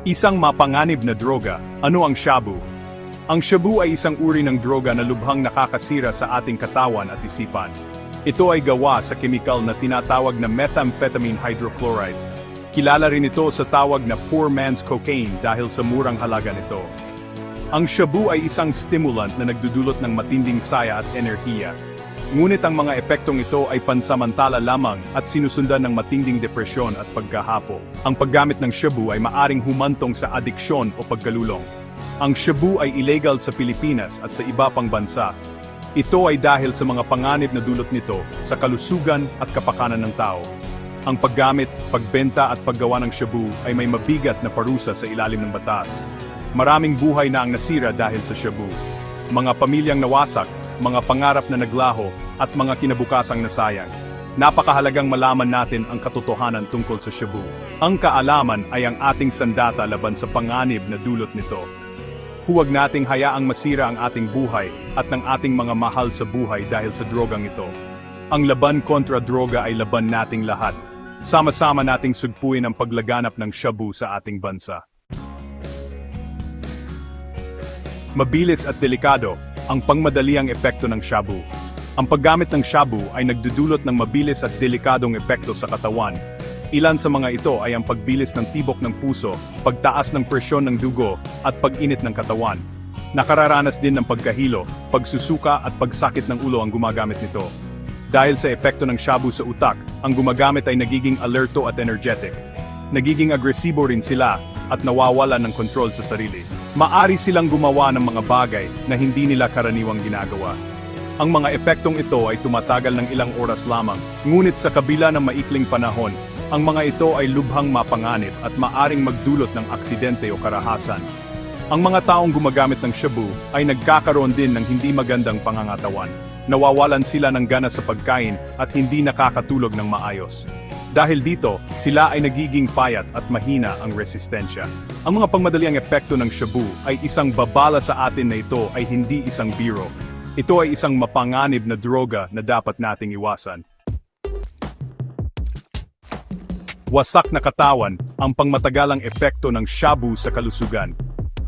Isang mapanganib na droga. Ano ang shabu? Ang shabu ay isang uri ng droga na lubhang nakakasira sa ating katawan at isipan. Ito ay gawa sa kemikal na tinatawag na methamphetamine hydrochloride. Kilala rin ito sa tawag na poor man's cocaine dahil sa murang halaga nito. Ang shabu ay isang stimulant na nagdudulot ng matinding saya at enerhiya. Ngunit ang mga epektong ito ay pansamantala lamang at sinusundan ng matinding depresyon at pagkahapo. Ang paggamit ng shabu ay maaring humantong sa adiksyon o pagkalulong. Ang shabu ay illegal sa Pilipinas at sa iba pang bansa. Ito ay dahil sa mga panganib na dulot nito sa kalusugan at kapakanan ng tao. Ang paggamit, pagbenta at paggawa ng shabu ay may mabigat na parusa sa ilalim ng batas. Maraming buhay na ang nasira dahil sa shabu. Mga pamilyang nawasak, mga pangarap na naglaho, at mga kinabukasang nasayang. Napakahalagang malaman natin ang katotohanan tungkol sa shabu. Ang kaalaman ay ang ating sandata laban sa panganib na dulot nito. Huwag nating hayaang masira ang ating buhay at ng ating mga mahal sa buhay dahil sa drogang ito. Ang laban kontra droga ay laban nating lahat. Sama-sama nating sugpuin ang paglaganap ng shabu sa ating bansa. Mabilis at delikado ang pangmadaliang epekto ng shabu. Ang paggamit ng shabu ay nagdudulot ng mabilis at delikadong epekto sa katawan. Ilan sa mga ito ay ang pagbilis ng tibok ng puso, pagtaas ng presyon ng dugo, at pag-init ng katawan. Nakararanas din ng pagkahilo, pagsusuka at pagsakit ng ulo ang gumagamit nito. Dahil sa epekto ng shabu sa utak, ang gumagamit ay nagiging alerto at energetic. Nagiging agresibo rin sila at nawawalan ng kontrol sa sarili. Maari silang gumawa ng mga bagay na hindi nila karaniwang ginagawa. Ang mga epektong ito ay tumatagal ng ilang oras lamang, ngunit sa kabila ng maikling panahon, ang mga ito ay lubhang mapanganib at maaring magdulot ng aksidente o karahasan. Ang mga taong gumagamit ng shabu ay nagkakaroon din ng hindi magandang pangangatawan. Nawawalan sila ng gana sa pagkain at hindi nakakatulog ng maayos. Dahil dito, sila ay nagiging payat at mahina ang resistensya. Ang mga pangmadaliang epekto ng shabu ay isang babala sa atin na ito ay hindi isang biro. Ito ay isang mapanganib na droga na dapat nating iwasan. Wasak na katawan, ang pangmatagalang epekto ng shabu sa kalusugan.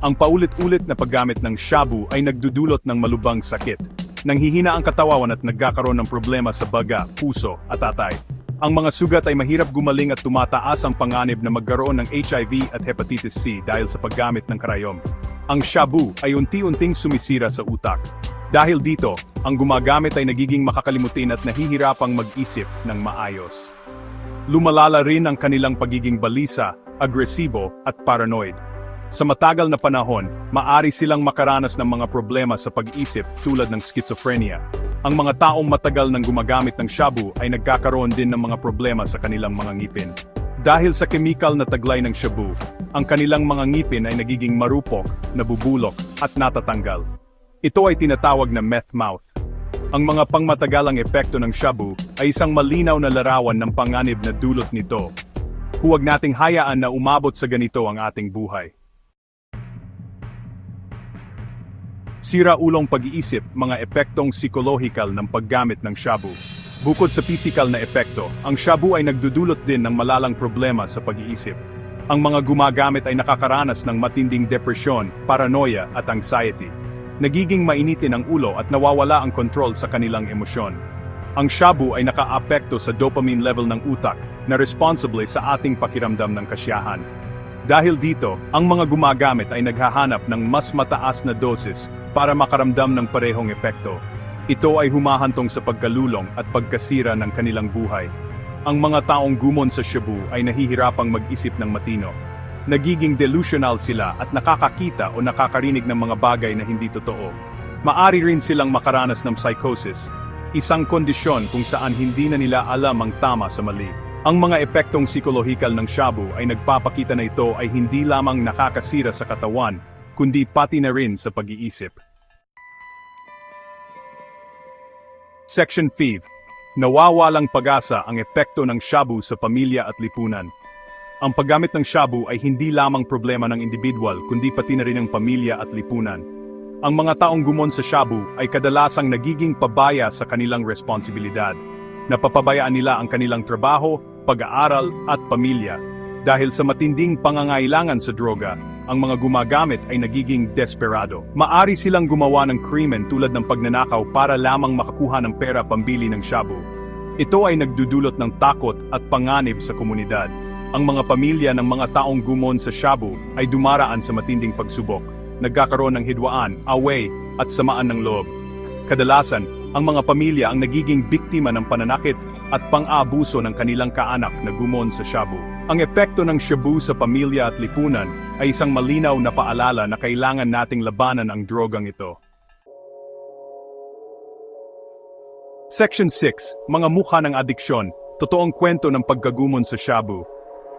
Ang paulit-ulit na paggamit ng shabu ay nagdudulot ng malubhang sakit. Nanghihina ang katawan at nagkakaroon ng problema sa baga, puso at atay. Ang mga sugat ay mahirap gumaling at tumataas ang panganib na magkaroon ng HIV at hepatitis C dahil sa paggamit ng karayom. Ang shabu ay unti-unting sumisira sa utak. Dahil dito, ang gumagamit ay nagiging makakalimutin at nahihirapang mag-isip ng maayos. Lumalala rin ang kanilang pagiging balisa, agresibo at paranoid. Sa matagal na panahon, maari silang makaranas ng mga problema sa pag-isip tulad ng schizophrenia. Ang mga taong matagal nang gumagamit ng shabu ay nagkakaroon din ng mga problema sa kanilang mga ngipin. Dahil sa kemikal na taglay ng shabu, ang kanilang mga ngipin ay nagiging marupok, nabubulok, at natatanggal. Ito ay tinatawag na meth mouth. Ang mga pangmatagalang epekto ng shabu ay isang malinaw na larawan ng panganib na dulot nito. Huwag nating hayaan na umabot sa ganito ang ating buhay. Sira-ulong pag-iisip, mga epektong psikolohikal ng paggamit ng shabu. Bukod sa pisikal na epekto, ang shabu ay nagdudulot din ng malalang problema sa pag-iisip. Ang mga gumagamit ay nakakaranas ng matinding depresyon, paranoia at anxiety. Nagiging mainitin ang ulo at nawawala ang kontrol sa kanilang emosyon. Ang shabu ay nakaapekto sa dopamine level ng utak na responsible sa ating pakiramdam ng kasiyahan. Dahil dito, ang mga gumagamit ay naghahanap ng mas mataas na dosis para makaramdam ng parehong epekto. Ito ay humahantong sa pagkalulong at pagkasira ng kanilang buhay. Ang mga taong gumon sa shabu ay nahihirapang mag-isip ng matino. Nagiging delusional sila at nakakakita o nakakarinig ng mga bagay na hindi totoo. Maari rin silang makaranas ng psychosis, isang kondisyon kung saan hindi na nila alam ang tama sa mali. Ang mga epektong psikolohikal ng shabu ay nagpapakita na ito ay hindi lamang nakakasira sa katawan, kundi pati na rin sa pag-iisip. Section 5. Nawawalang pag-asa ang epekto ng shabu sa pamilya at lipunan. Ang paggamit ng shabu ay hindi lamang problema ng individual kundi pati na rin ng pamilya at lipunan. Ang mga taong gumon sa shabu ay kadalasang nagiging pabaya sa kanilang responsibilidad. Napapabayaan nila ang kanilang trabaho, pag-aaral at pamilya. Dahil sa matinding pangangailangan sa droga, ang mga gumagamit ay nagiging desperado. Maari silang gumawa ng krimen tulad ng pagnanakaw para lamang makakuha ng pera pambili ng shabu. Ito ay nagdudulot ng takot at panganib sa komunidad. Ang mga pamilya ng mga taong gumon sa shabu ay dumaraan sa matinding pagsubok. Nagkakaroon ng hidwaan, away, at samaan ng loob. Kadalasan, ang mga pamilya ang nagiging biktima ng pananakit at pang-aabuso ng kanilang kaanak na gumon sa shabu. Ang epekto ng shabu sa pamilya at lipunan ay isang malinaw na paalala na kailangan nating labanan ang drogang ito. Section 6, Mga mukha ng adiksyon, totoong kwento ng pagkagumon sa shabu.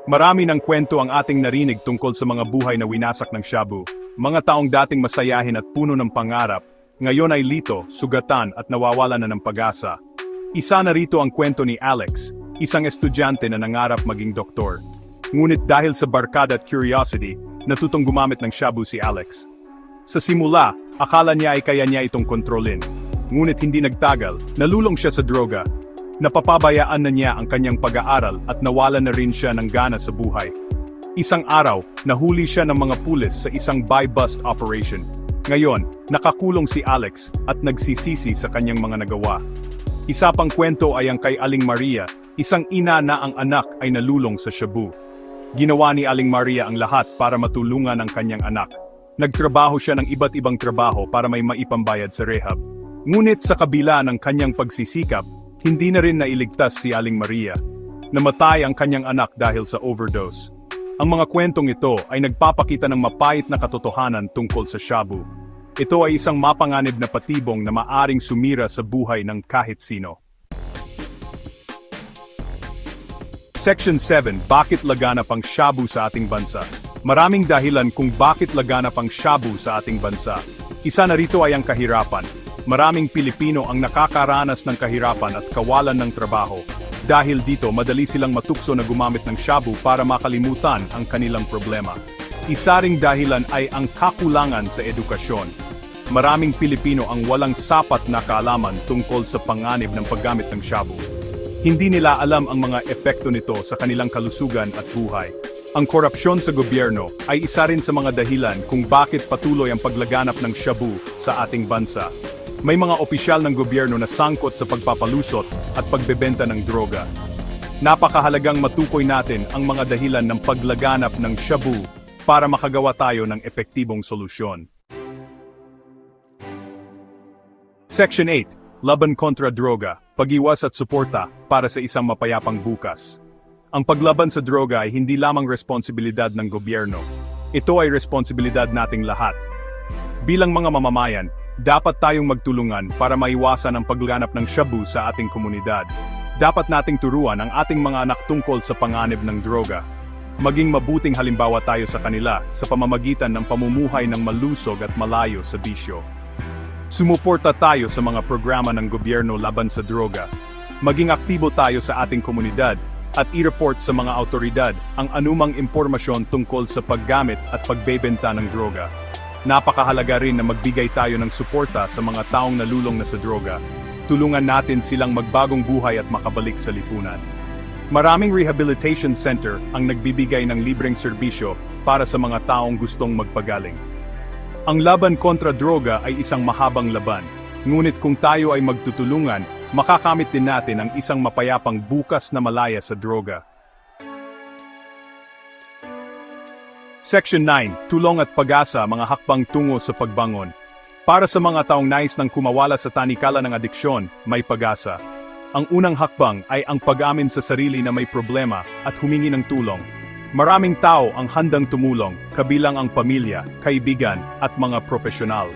Marami ng kwento ang ating narinig tungkol sa mga buhay na winasak ng shabu. Mga taong dating masayahin at puno ng pangarap, ngayon ay lito, sugatan at nawawalan na ng pag-asa. Isa na rito ang kwento ni Alex, isang estudyante na nangarap maging doktor. Ngunit dahil sa barkada at curiosity, natutong gumamit ng shabu si Alex. Sa simula, akala niya ay kaya niya itong kontrolin. Ngunit hindi nagtagal, nalulong siya sa droga. Napapabayaan na niya ang kanyang pag-aaral at nawalan na rin siya ng gana sa buhay. Isang araw, nahuli siya ng mga pulis sa isang buy-bust operation. Ngayon, nakakulong si Alex at nagsisisi sa kanyang mga nagawa. Isa pang kwento ay ang kay Aling Maria, isang ina na ang anak ay nalulong sa shabu. Ginawa ni Aling Maria ang lahat para matulungan ang kanyang anak. Nagtrabaho siya ng iba't ibang trabaho para may maipambayad sa rehab. Ngunit sa kabila ng kanyang pagsisikap, hindi na rin nailigtas si Aling Maria. Namatay ang kanyang anak dahil sa overdose. Ang mga kwentong ito ay nagpapakita ng mapait na katotohanan tungkol sa shabu. Ito ay isang mapanganib na patibong na maaring sumira sa buhay ng kahit sino. Section 7, Bakit laganap ang shabu sa ating bansa? Maraming dahilan kung bakit laganap ang shabu sa ating bansa. Isa na rito ay ang kahirapan. Maraming Pilipino ang nakakaranas ng kahirapan at kawalan ng trabaho. Dahil dito, madali silang matukso na gumamit ng shabu para makalimutan ang kanilang problema. Isa ring dahilan ay ang kakulangan sa edukasyon. Maraming Pilipino ang walang sapat na kaalaman tungkol sa panganib ng paggamit ng shabu. Hindi nila alam ang mga epekto nito sa kanilang kalusugan at buhay. Ang korupsyon sa gobyerno ay isa rin sa mga dahilan kung bakit patuloy ang paglaganap ng shabu sa ating bansa. May mga opisyal ng gobyerno na sangkot sa pagpapalusot at pagbebenta ng droga. Napakahalagang matukoy natin ang mga dahilan ng paglaganap ng shabu para makagawa tayo ng epektibong solusyon. Section 8, Laban kontra droga, pag-iwas at suporta para sa isang mapayapang bukas. Ang paglaban sa droga ay hindi lamang responsibilidad ng gobyerno. Ito ay responsibilidad nating lahat. Bilang mga mamamayan, dapat tayong magtulungan para maiwasan ang paglaganap ng shabu sa ating komunidad. Dapat nating turuan ang ating mga anak tungkol sa panganib ng droga. Maging mabuting halimbawa tayo sa kanila sa pamamagitan ng pamumuhay ng malusog at malayo sa bisyo. Sumuporta tayo sa mga programa ng gobyerno laban sa droga. Maging aktibo tayo sa ating komunidad at i-report sa mga autoridad ang anumang impormasyon tungkol sa paggamit at pagbebenta ng droga. Napakahalaga rin na magbigay tayo ng suporta sa mga taong nalulong na sa droga. Tulungan natin silang magbagong buhay at makabalik sa lipunan. Maraming rehabilitation center ang nagbibigay ng libreng serbisyo para sa mga taong gustong magpagaling. Ang laban kontra droga ay isang mahabang laban. Ngunit kung tayo ay magtutulungan, makakamit din natin ang isang mapayapang bukas na malaya sa droga. Section 9, Tulong at Pag-asa, mga hakbang tungo sa pagbangon. Para sa mga taong nais ng kumawala sa tanikala ng adiksyon, may pag-asa. Ang unang hakbang ay ang pag-amin sa sarili na may problema at humingi ng tulong. Maraming tao ang handang tumulong, kabilang ang pamilya, kaibigan, at mga profesional.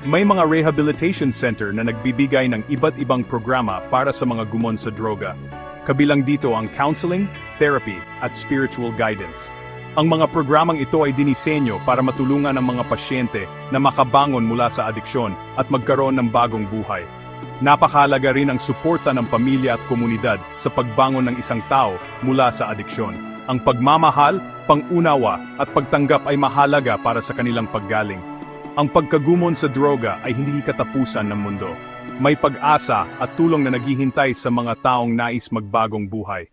May mga rehabilitation center na nagbibigay ng iba't ibang programa para sa mga gumon sa droga. Kabilang dito ang counseling, therapy, at spiritual guidance. Ang mga programang ito ay dinisenyo para matulungan ang mga pasyente na makabangon mula sa adiksyon at magkaroon ng bagong buhay. Napakahalaga rin ang suporta ng pamilya at komunidad sa pagbangon ng isang tao mula sa adiksyon. Ang pagmamahal, pangunawa at pagtanggap ay mahalaga para sa kanilang paggaling. Ang pagkagumon sa droga ay hindi katapusan ng mundo. May pag-asa at tulong na naghihintay sa mga taong nais magbagong buhay.